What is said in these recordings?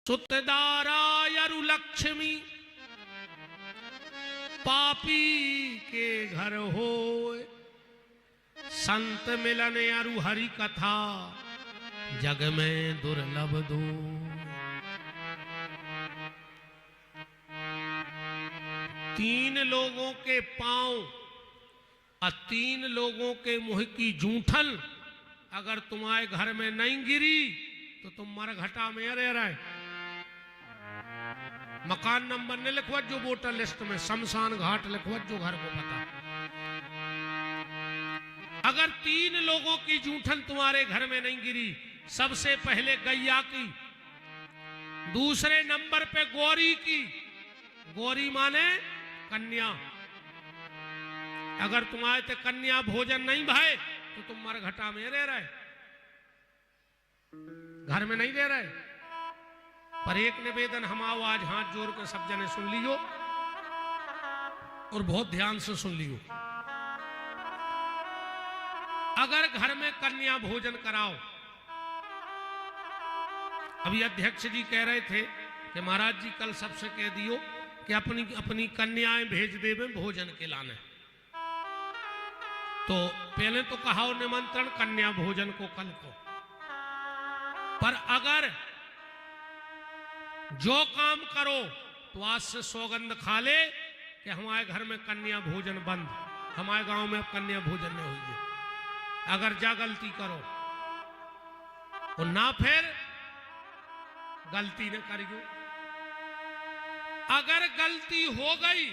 सुतदारायरु लक्ष्मी पापी के घर होए, संत मिलन अरु हरि कथा जग में दुर्लभ दो। तीन लोगों के पांव और तीन लोगों के मुंह की जूठन अगर तुम्हारे घर में नहीं गिरी तो तुम मरघटा में रह रहे। मकान नंबर ने लिखवा जो वोटर लिस्ट में, शमशान घाट लिखवा जो घर को पता। अगर तीन लोगों की जूठन तुम्हारे घर में नहीं गिरी, सबसे पहले गैया की, दूसरे नंबर पे गौरी की, गौरी माने कन्या। अगर तुम्हारे ते कन्या भोजन नहीं भाई तो तुम मरघटा में रह रहे, घर में नहीं रह रहे। पर एक निवेदन हम आओ आज हाथ जोड़ कर सब जने सुन लियो और बहुत ध्यान से सुन लियो। अगर घर में कन्या भोजन कराओ, अभी अध्यक्ष जी कह रहे थे कि महाराज जी कल सबसे कह दियो कि अपनी अपनी कन्याएं भेज देवे भोजन के लाने। तो पहले तो कहा निमंत्रण कन्या भोजन को कल को, पर अगर जो काम करो तो आज से सौगंध खा ले कि हमारे घर में कन्या भोजन बंद, हमारे गांव में अब कन्या भोजन नहीं होगी। अगर जा गलती करो और ना फिर गलती न करियो। अगर गलती हो गई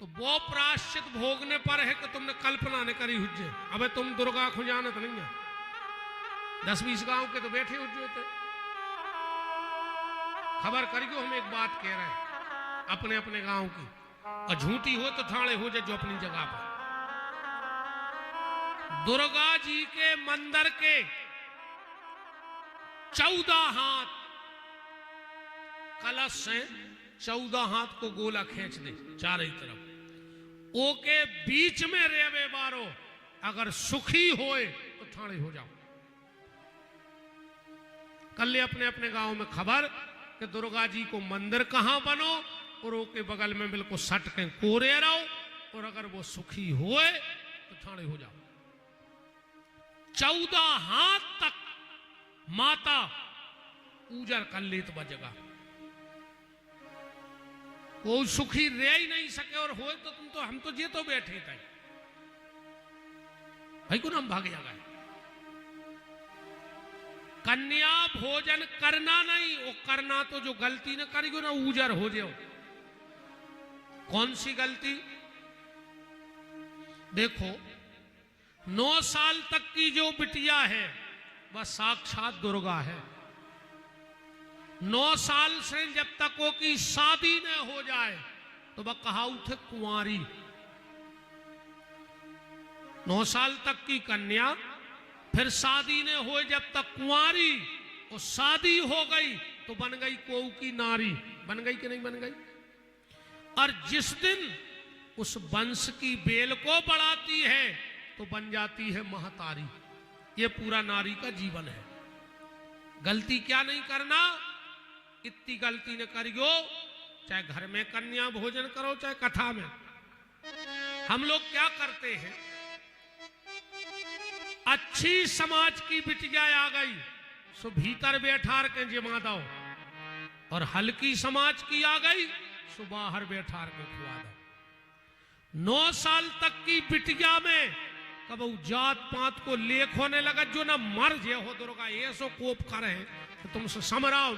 तो वो प्रायश्चित भोगने पर है कि तुमने कल्पना न करी हुज्जे। अबे तुम दुर्गा खुजाने तो नहीं है, 10-20 गांव के तो बैठे हुज्जे थे। खबर करियो, हम एक बात कह रहे हैं अपने अपने गांव की, और झूठी हो तो ठाणे हो जाए जो अपनी जगह पर। दुर्गा जी के मंदिर के 14 हाथ कलश से 14 हाथ को गोला खींच दे चारों तरफ, ओके बीच में रेवे बारो। अगर सुखी होए तो ठाणे हो जाओ। कल ले अपने अपने गांव में खबर कि दुर्गा जी को मंदिर कहां बनो और ओके बगल में बिल्कुल सट के कोरे रहो, और अगर वो सुखी होए तो ठाणे हो जाओ। 14 हाथ तक माता उजर कर लेत बा जगह, वो सुखी रह ही नहीं सके। और होए तो तुम तो हम तो ये तो बैठे थे भाई को हम भागे गए। कन्या भोजन करना नहीं, वो करना तो जो गलती न करेगी ना उजर हो जाओ। कौन सी गलती? देखो 9 साल तक की जो बिटिया है वह साक्षात दुर्गा है। 9 साल से जब तक वो की शादी न हो जाए तो वह कहाऊ थे कुंवारी। 9 साल तक की कन्या, फिर शादी ने हो जब तक कुंवारी, और शादी हो गई तो बन गई कोऊ की नारी। बन गई कि नहीं बन गई? और जिस दिन उस वंश की बेल को बढ़ाती है तो बन जाती है महतारी। ये पूरा नारी का जीवन है। गलती क्या नहीं करना, इतनी गलती न करियो, चाहे घर में कन्या भोजन करो चाहे कथा में। हम लोग क्या करते हैं, अच्छी समाज की बिटिया आ गई सो भीतर बैठार के जिमा दो, और हल्की समाज की आ गई सो बाहर बैठार के खुआ दो। 9 साल तक की बिटिया में कब जात पात को लेख होने लगा जो ना मर जे हो दुर्गा ये सो कोप करे तो तुमसे समराओ